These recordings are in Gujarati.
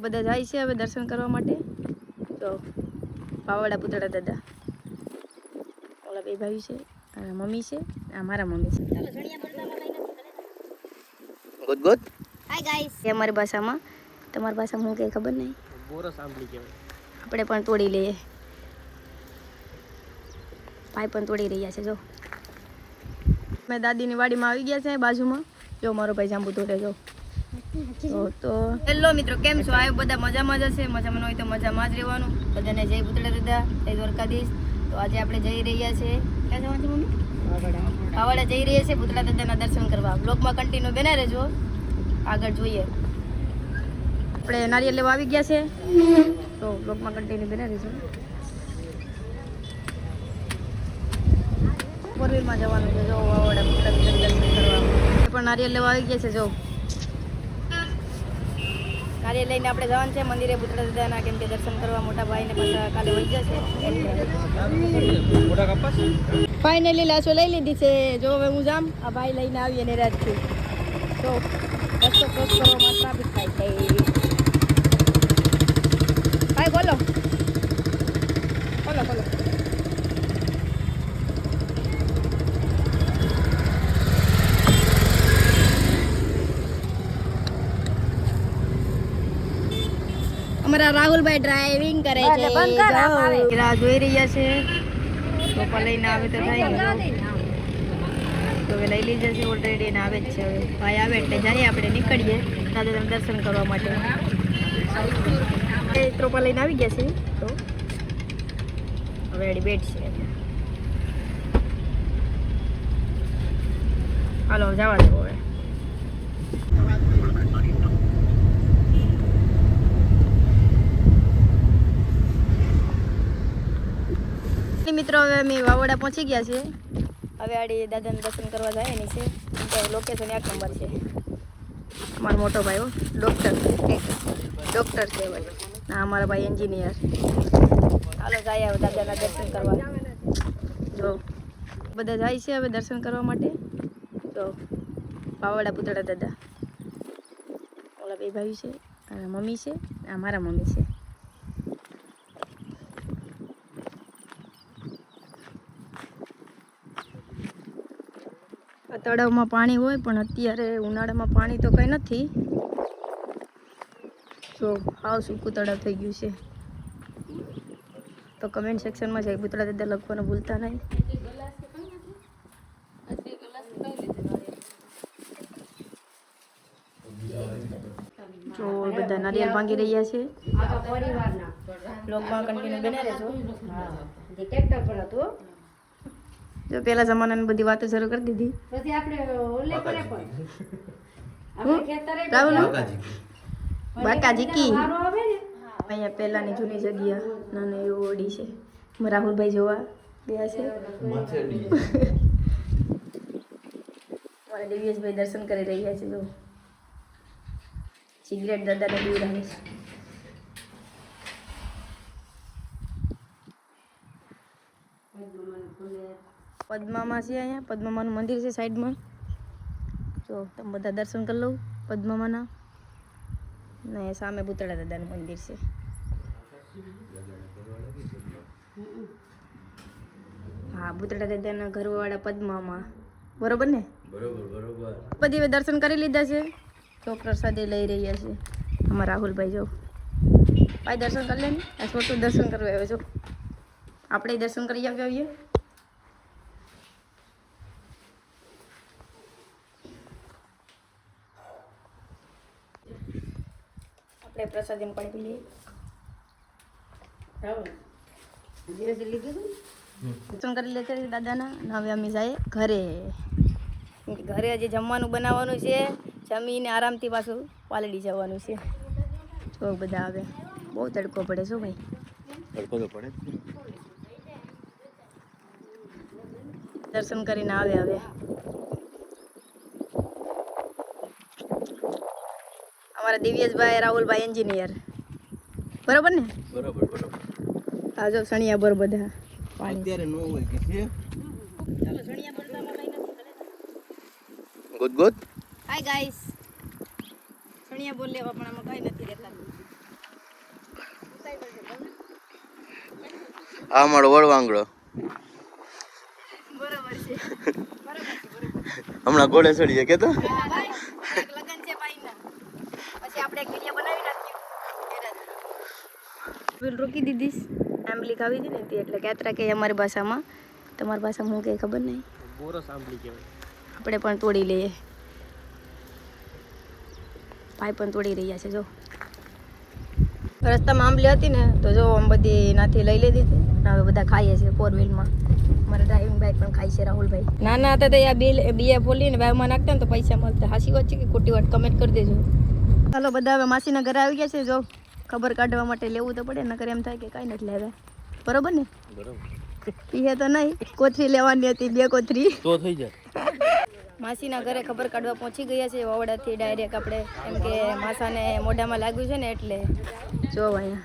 બધા જાય છે હવે દર્શન કરવા માટે. તો પાવાડા પુતળા દાદા ઓલા બે ભાઈ છે, આ મમ્મી છે, આ મારા મમ્મી છે. Good good. Hi guys. એ અમારી ભાષામાં, તમારી ભાષામાં હું કંઈ ખબર નહીં. બોરસ આંબલી કહેવાય. આપણે પણ તોડી લઈએ. ભાઈ પણ તોડી રહ્યા છે. જો મેં દાદીની વાડીમાં આવી ગયા છે બાજુમાં. જો મારો ભાઈ જાંબુ તોડે. જો તો હેલો મિત્રો, કેમ છો? આ બધા મજામાં જ હશે. મજામાં હોય તો મજામાં જ રહેવાનું. બધાને જય પુતળા દાદા, જય દ્વારકાધીશ. તો આજે આપણે જઈ રહ્યા છે, ક્યાં જવાનું છે મમ્મી? પાવાડા જઈ રહ્યા છે પુતળા દાદાના દર્શન કરવા. બ્લોગમાં કન્ટિન્યુ બને રહેજો, આગળ જોઈએ. આપણે નારિયેળ લેવા આવી ગયા છે, તો બ્લોગમાં કન્ટિન્યુ બને રહેજો. ફોરવ્હીલમાં જવાનું છે. જો પાવાડા પુતળા દાદાના દર્શન કરવા એ પણ નારિયેળ લેવા આવી ગયા છે. જો નારિયેળ લઈને આપણે જવાનું છે મંદિરે પુતળા દાદાના, કેમ કે દર્શન કરવા મોટા ભાઈને પાછા કાલે વહી જશે. ફાઇનલી લાશો લઈ લીધી છે. જો હવે હું જામ, આ ભાઈ લઈને આવીએ ને રાજથી. તો રસ્તો ક્રોસ કરવામાં ટ્રાફિક થાય છે. ભાઈ બોલો બોલો બોલો. અમારા રાહુલભાઈ ડ્રાઇવિંગ કરે છે. રાહ જોઈ રહ્યા છે. પપ્પા લઈને આવે તો થાય ને. તો હવે લઈ લીધા છે ઓલરેડી ને આવે જ છે. હવે ભાઈ આવે એટલે જઈએ, આપણે નીકળીએ દાદા દર્શન કરવા માટે. ત્રોપા લઈને આવી ગયા છે. તો હવે રેડી બેટ છે. હાલો જવા દો હવે. મિત્રો હવે અમે વાવડા પહોંચી ગયા છે. હવે આડી દાદાને દર્શન કરવા જાય એની છે. લોકેશન 1 નંબર છે. અમારો મોટો ભાઈ ડૉક્ટર છે ભાઈ. ના, અમારા ભાઈ એન્જિનિયર. હાલો જાય હવે દાદાના દર્શન કરવા. જો બધા જાય છે હવે દર્શન કરવા માટે. તો પાવાડા પુતળા દાદા ઓલા બે ભાઈ છે, આ મમ્મી છે, આ મારા મમ્મી છે. તળાવમાં પાણી હોય પણ અત્યારે ઉનાળામાં પાણી તો કંઈ નથી. જો હાવ સૂકું તળાવ થઈ ગયું છે. તો કમેન્ટ સેક્શનમાં જય પુતળા દાદા લખવાનું ભૂલતા નહીં. જો બધા નારિયેળ ભાંગી રહ્યા છે. બ્લોગમાં કન્ટિન્યુ બને રહેજો. જો પેલા જમાનાની બધી વાતો શરૂ કરી દીધી. પછી આપણે ઓલે કરે પણ રાહુલ બાકાજી કી અહીંયા પહેલાની જૂની જગ્યા નાની એવી ઓડી છે. રાહુલભાઈ જોવા ગયા છે. મારા દિવ્યેશભાઈ દર્શન કરી રહ્યા છે. જો સિગરેટ દાદાને પીવડાવે છે. પદ્મામાં છે, અહીંયા પદ્મામાનું મંદિર છે સાઈડમાં. જો તમે બધા દર્શન કરી લો પદ્મામાના. ને સામે પુતળા દાદાનું મંદિર છે. હા, પુતળા દાદાના ઘરવાળા પદ્મામાં. બરોબર ને? બરોબર. બધી દર્શન કરી લીધા છે. તો પ્રસાદી લઈ રહ્યા છે અમારા રાહુલભાઈ. જો ભાઈ દર્શન કરી લે ને. આ છોટું દર્શન કરવા આવ્યો. જો આપણે દર્શન કરી આવીએ. આપણે પ્રસાદીને પાણી પી લઈએ. દર્શન કરી લે છે દાદાના. હવે અમે જાય ઘરે. ઘરે હજી જમવાનું બનાવવાનું છે. જમીને આરામથી પાછું પાલડી જવાનું છે. જો બધા આવે. બહુ તડકો પડે છે ભાઈ. તડકો તો પડે. દર્શન કરીને આવે હવે. અમારા દિવ્યેશભાઈ રાહુલભાઈ એન્જિનિયર. બરોબર ને? બરોબર. હા, જો સણિયા બર બધા પાણી અત્યારે નો હોય કે છે. ચાલો સણિયા બર તો કઈ નથી. Good good. Hi guys. સણિયા બોલ લેવા પણ આમાં કઈ નથી દેખાતું. આ મારો વળવાંગડો બરાબર છે હમણાં ઘોડે ચડી જાય કેતો લગન છે ભાઈના પછી આપણે એક વિડિયો બનાવી નાખ્યું બિલ રોકી દીધી આંબલી ખાવી હતી ને તે એટલે કેતરા કે અમારી ભાષામાં તમારી ભાષામાં હું કઈ ખબર નહીં બોરસ આંબલી કહેવાય આપણે પણ તોડી લઈએ ભાઈ પણ તોડી રહ્યા છે જો રસ્તામાં આંબલી હતી ને તો જો આમ બધી નાથી લઈ લીધી હતી અને હવે બધા ખાઈએ છીએ 4 વ્હીલમાં મારા ડ્રાઇવિંગ બાઇક પણ ખાઈ છે રાહુલભાઈ નાના હતા તો આ બીયા ફોલીને બાયોમાં નાખતા ને તો પૈસા મળતા હાસી વાત છે કે ખોટી વાત કમેન્ટ કરી દેજો ચાલો બધા હવે માસીના ઘરે આવી ગયા છે જો ખબર કાઢવા માટે લેવું તો પડે નકર એમ થાય કે કાંઈ નથી લેવા બરોબર ને બરાબર પીએ તો નહીં કોથરી લેવાની હતી 2 કોથરી તો થઈ જાય માસીના ઘરે ખબર કાઢવા પહોંચી ગયા છે વાવડાથી ડાયરેક્ટ આપણે કેમ કે માસાને મોઢામાં લાગ્યું છે ને એટલે જો અહીંયા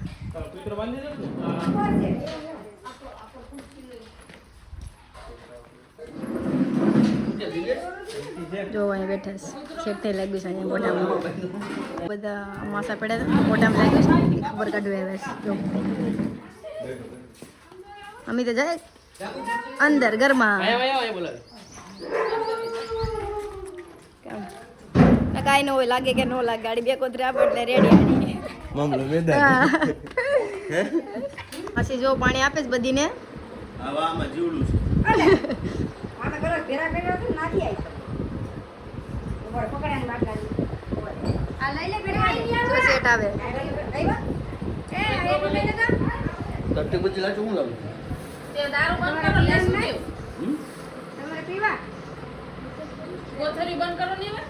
જો અહીંયા બેઠા છે શેઠને લાગ્યું છે અહીંયા મોઢામાં બધા માસા પડ્યા હતા મોઢામાં લાગ્યું છે ખબર કાઢવા આવ્યા છે જો અમે તો જાય અંદર ઘરમાં કાંઈ ન હોય લાગે કે ન લાગે ગાડી 2 કોથરી આપે એટલે રેડી આડી મામલો મેદાન પછી જો પાણી આપે છે બધીને આવામાં જીવડું છે આને કરો ભેરા કર્યો તો નાખી આવી ઉપર પકડાને બાટલા આ લઈ લે ભેરા આવી જો સેટ આવે આવ્યા એ લઈ લે તટે બધી લાચું હું લાવું તે દારૂ બંધ કરો લે શું તમારે પીવા કોથરી બંધ કરો ને હવે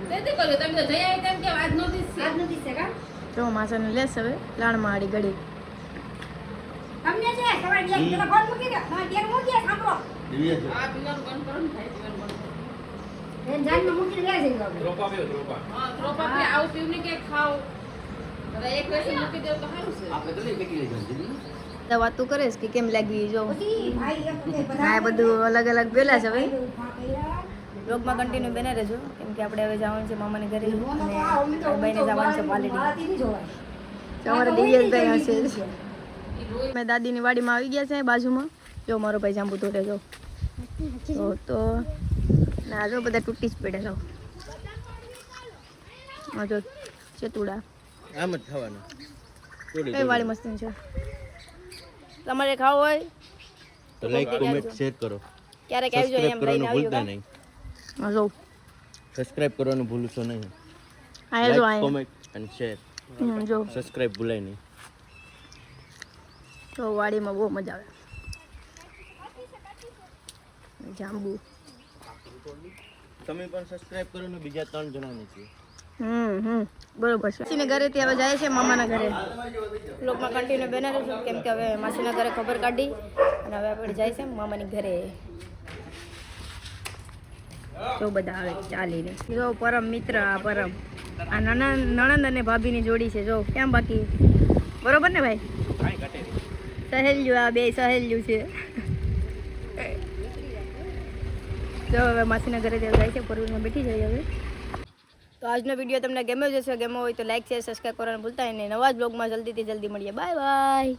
તેથી કર્યું તમે તો જઈ આવી તેમ કે આજ નોટિસ છે આજ નથી છે કા જો માસાને લેસ હવે લાણમાં આડી ગળી તમને છે તમારે જે પેલા ફોન મૂકી દે તમારે ટેર મૂકી દે સાંભળો દિવ્ય છે આ પીવાનું બંધ કરો ને થાય પીવાનું બંધ કરો એમ જાનમાં મૂકી દે છે હા થ્રોપ આપી આવું પીવું ને કે ખાવ હવે એક વેસી મૂકી દેવ તો સારું છે આપણે તો લઈ કેટલી લઈ જલ્દી તો વાતું કરે છે કે કેમ લાગી જો પછી ભાઈ એક કે આ બધું અલગ અલગ પેલા છે હવે બધા બ્લોગમાં કન્ટિન્યુ બને રહેજો કેમ કે આપણે હવે જવાનું છે મામાની ઘરે અને ભાઈને જવાનું છે પાલડી તમારે દિવ્યેશભાઈ હશે મેં દાદીની વાડીમાં આવી ગયા છે બાજુમાં જો મારો ભાઈ જાંબુ તોડે જો તો ના જો બધા તૂટી જ પડે જો હા જો ચેતુડા આમ જ થવાનું કઈ વાડી મસ્તી છે તમારે ખાવું હોય તો લાઈક કોમેન્ટ શેર કરો ક્યારેક આવજો એમ લઈને આવ્યો ભૂલતા નહીં હા જો સબસ્ક્રાઇબ કરવાનું ભૂલશો નહીં આયા જો લાઈક આયા કોમેન્ટ અને શેર જો સબસ્ક્રાઇબ ભૂલાય નહીં તો વાડીમાં બહુ મજા આવે જાંબુ તમે પણ સબસ્ક્રાઇબ કરો ને બીજા 3 જણાને છે બરોબર છે માસીને ઘરેથી હવે જાય છે મામાના ઘરે લોકમાં કન્ટિન્યુ બને રહેજો કેમ કે હવે માસીના ઘરે ખબર કાઢી અને હવે આપણે જાય છે મામાની ઘરે તો બધા આવે ચાલીને જો પરમ મિત્ર આ પરમ આ નાના નણંદ અને ભાભીની જોડી છે જો કેમ બાકી બરોબર ને ભાઈ સહેલ્યું આ બે સહેલ્યું છે જો હવે માસીના ઘરે જાય છે પરવીરમાં બેઠી જાય હવે તો આજનો વિડીયો તમને ગમ્યો જશે ગમ્યો હોય તો લાઈક શેર સબસ્ક્રાઈબ કરવાનું ભૂલતા નહીં નવા જ બ્લોગમાં જલ્દીથી જલ્દી મળીએ બાય બાય